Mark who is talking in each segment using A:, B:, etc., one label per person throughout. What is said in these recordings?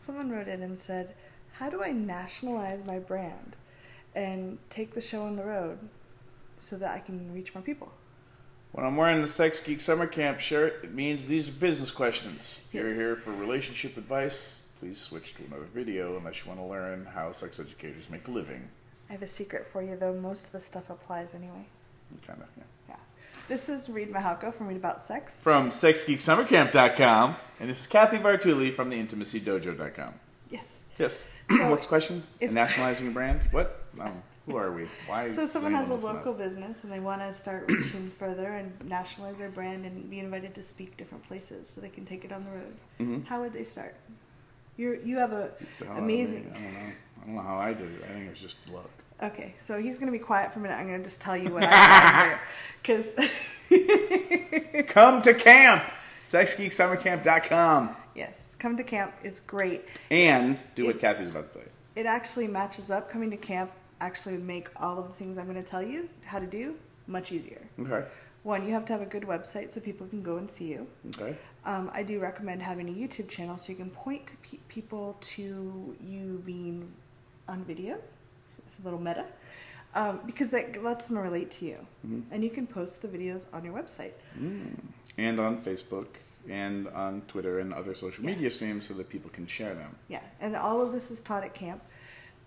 A: Someone wrote in and said, how do I nationalize my brand and take the show on the road so that I can reach more people?
B: When I'm wearing the Sex Geek Summer Camp shirt, it means these are business questions. If you're
A: Yes.
B: here for relationship advice, please switch to another video unless you want to learn how sex educators make a living.
A: I have a secret for you, though. Most of the stuff applies anyway.
B: Kind of, yeah.
A: Yeah. This is Reid from Reid About Sex.
B: From SexGeekSummerCamp.com. And this is Cathy Vartuli from TheIntimacyDojo.com.
A: Yes.
B: Yes.
A: So
B: what's the question?
A: if-
B: Nationalizing a brand? What? Who are we? Why?
A: So
B: does
A: someone has a
B: anyone listen to
A: local
B: us?
A: business and they want to start reaching further and nationalize their brand and be invited to speak different places so they can take it on the road.
B: Mm-hmm.
A: How would they start? You have a
B: So,
A: amazing.
B: I don't know. I don't know how I did it. I think it was just luck.
A: Okay, so he's going to be quiet for a minute. I'm going to just tell you what I said here. Because
B: Come to camp! SexGeekSummerCamp.com.
A: yes, come to camp. It's great.
B: And do what Cathy's about to tell you.
A: It actually matches up. Coming to camp actually would make all of the things I'm going to tell you how to do much easier.
B: Okay.
A: One, you have to have a good website so people can go and see you.
B: Okay.
A: I do recommend having a YouTube channel so you can point to people to you being on video. It's a little meta. Because that lets them relate to you.
B: Mm-hmm.
A: And you can post the videos on your website.
B: And on Facebook and on Twitter and other social media streams so that people can share them.
A: Yeah, and all of this is taught at camp.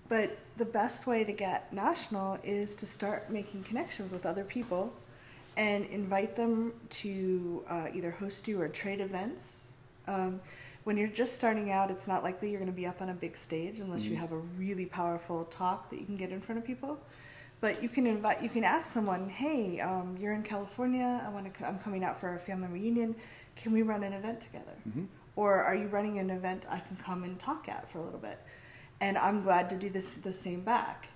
A: But the best way to get national is to start making connections with other people and invite them to either host you or trade events. When you're just starting out, it's not likely you're going to be up on a big stage unless you have a really powerful talk that you can get in front of people. But you can ask someone, hey, you're in California, I'm coming out for a family reunion, can we run an event together?
B: Mm-hmm.
A: Or are you running an event I can come and talk at for a little bit? And I'm glad to do the same back.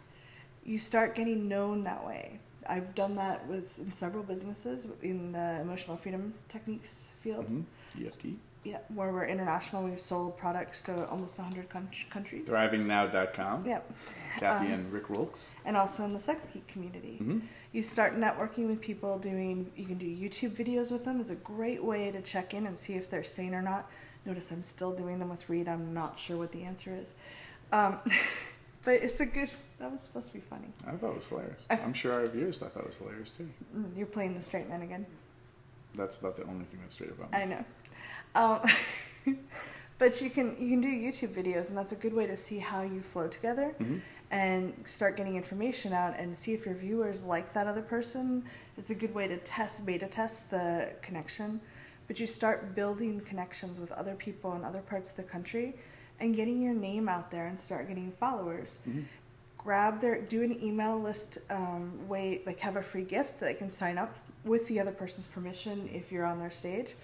A: You start getting known that way. I've done that in several businesses in the emotional freedom techniques field.
B: Mm-hmm. EFT.
A: Yeah, where we're international. We've sold products to almost 100 countries.
B: ThrivingNow.com.
A: Yep.
B: Cathy and Rick Wilkes.
A: And also in the Sex Geek community.
B: Mm-hmm.
A: You start networking with people you can do YouTube videos with them. It's a great way to check in and see if they're sane or not. Notice I'm still doing them with Reid. I'm not sure what the answer is. But it's that was supposed to be funny.
B: I thought it was hilarious. I'm sure our viewers thought that was hilarious too.
A: You're playing the straight man again.
B: That's about the only thing that's straight about me.
A: I know. But you can do YouTube videos, and that's a good way to see how you flow together and start getting information out and see if your viewers like that other person. It's a good way to beta test the connection. But you start building connections with other people in other parts of the country and getting your name out there and start getting followers. Do an email list have a free gift that they can sign up with the other person's permission if you're on their stage,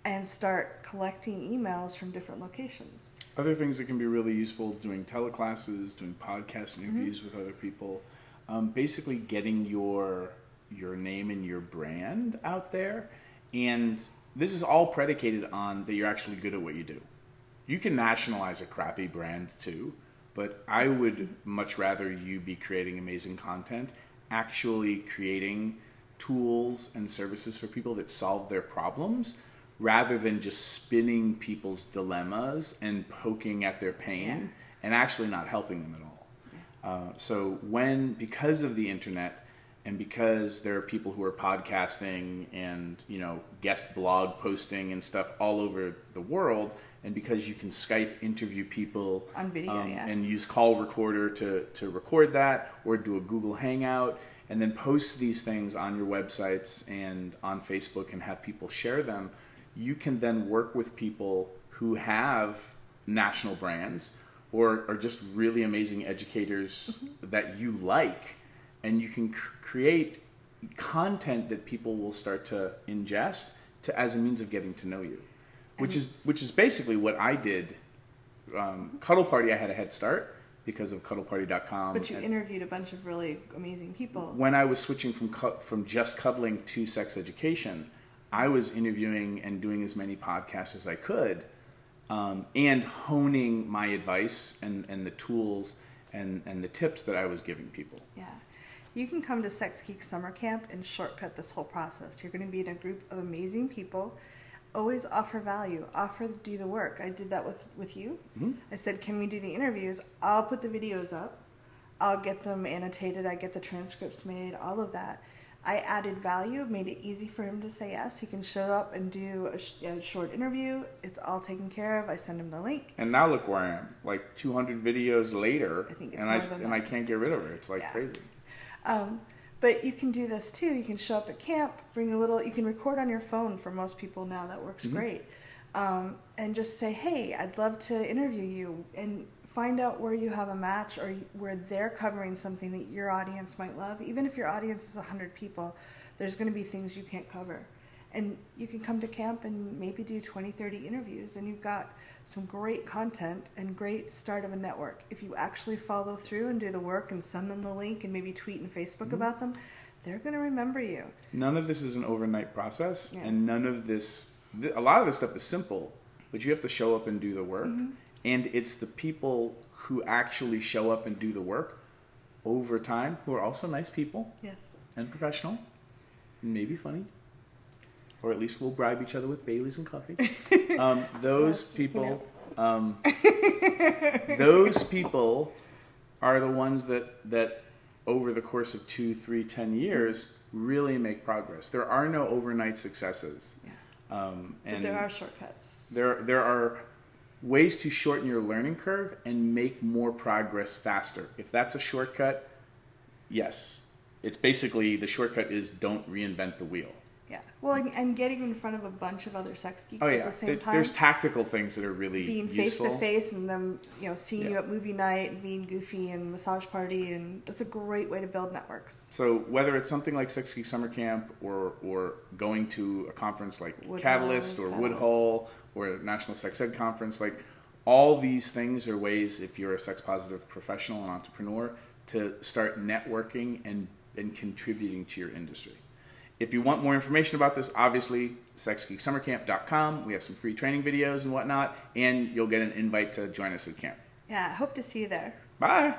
A: and start collecting emails from different locations.
B: Other things that can be really useful, doing teleclasses, doing podcast interviews with other people, basically getting your name and your brand out there. And this is all predicated on that you're actually good at what you do. You can nationalize a crappy brand too, but I would much rather you be creating amazing content, actually creating tools and services for people that solve their problems, rather than just spinning people's dilemmas and poking at their pain and actually not helping them at all. So because of the internet and because there are people who are podcasting and, guest blog posting and stuff all over the world, and because you can Skype interview people
A: on video,
B: and use call recorder to record that, or do a Google Hangout, and then post these things on your websites and on Facebook and have people share them, you can then work with people who have national brands or are just really amazing educators that you like, and you can create content that people will start to ingest as a means of getting to know you, which is basically what I did. Cuddle Party, I had a head start because of cuddleparty.com.
A: But you interviewed a bunch of really amazing people.
B: When I was switching from just cuddling to sex education, I was interviewing and doing as many podcasts as I could, and honing my advice and the tools and the tips that I was giving people.
A: Yeah. You can come to Sex Geek Summer Camp and shortcut this whole process. You're going to be in a group of amazing people. always offer value, offer to do the work. I did that with you.
B: Mm-hmm.
A: I said, can we do the interviews? I'll put the videos up. I'll get them annotated. I get the transcripts made, all of that. I added value, made it easy for him to say yes. He can show up and do a short interview. It's all taken care of. I send him the link.
B: And now look where I am, like 200 videos later,
A: I think it's
B: and I can't get rid of her. It's like crazy.
A: But you can do this too. You can show up at camp, bring a little. You can record on your phone for most people now. That works great. And just say, hey, I'd love to interview you, and find out where you have a match or where they're covering something that your audience might love. Even if your audience is 100 people, there's going to be things you can't cover. And you can come to camp and maybe do 20, 30 interviews, and you've got some great content and great start of a network. If you actually follow through and do the work and send them the link and maybe tweet and Facebook about them, they're going to remember you.
B: None of this is an overnight process, and none of this, a lot of this stuff is simple, but you have to show up and do the work. And it's the people who actually show up and do the work over time, who are also nice people and professional and maybe funny, or at least we'll bribe each other with Baileys and coffee. Those people are the ones that over the course of 2, 3, 10 years really make progress. There are no overnight successes.
A: And but there are shortcuts.
B: There are ways to shorten your learning curve and make more progress faster. If that's a shortcut, yes. It's basically, the shortcut is don't reinvent the wheel.
A: Yeah. Well, and getting in front of a bunch of other sex geeks at the same time.
B: There's tactical things that are really
A: being
B: useful.
A: Face to face, and them, seeing you at movie night and being goofy and massage party, and that's a great way to build networks.
B: So whether it's something like Sex Geek Summer Camp or going to a conference like Catalyst or Woodhull or a National Sex Ed conference, like all these things are ways, if you're a sex positive professional and entrepreneur, to start networking and contributing to your industry. If you want more information about this, obviously, sexgeeksummercamp.com. We have some free training videos and whatnot, and you'll get an invite to join us at camp.
A: Yeah, I hope to see you there.
B: Bye.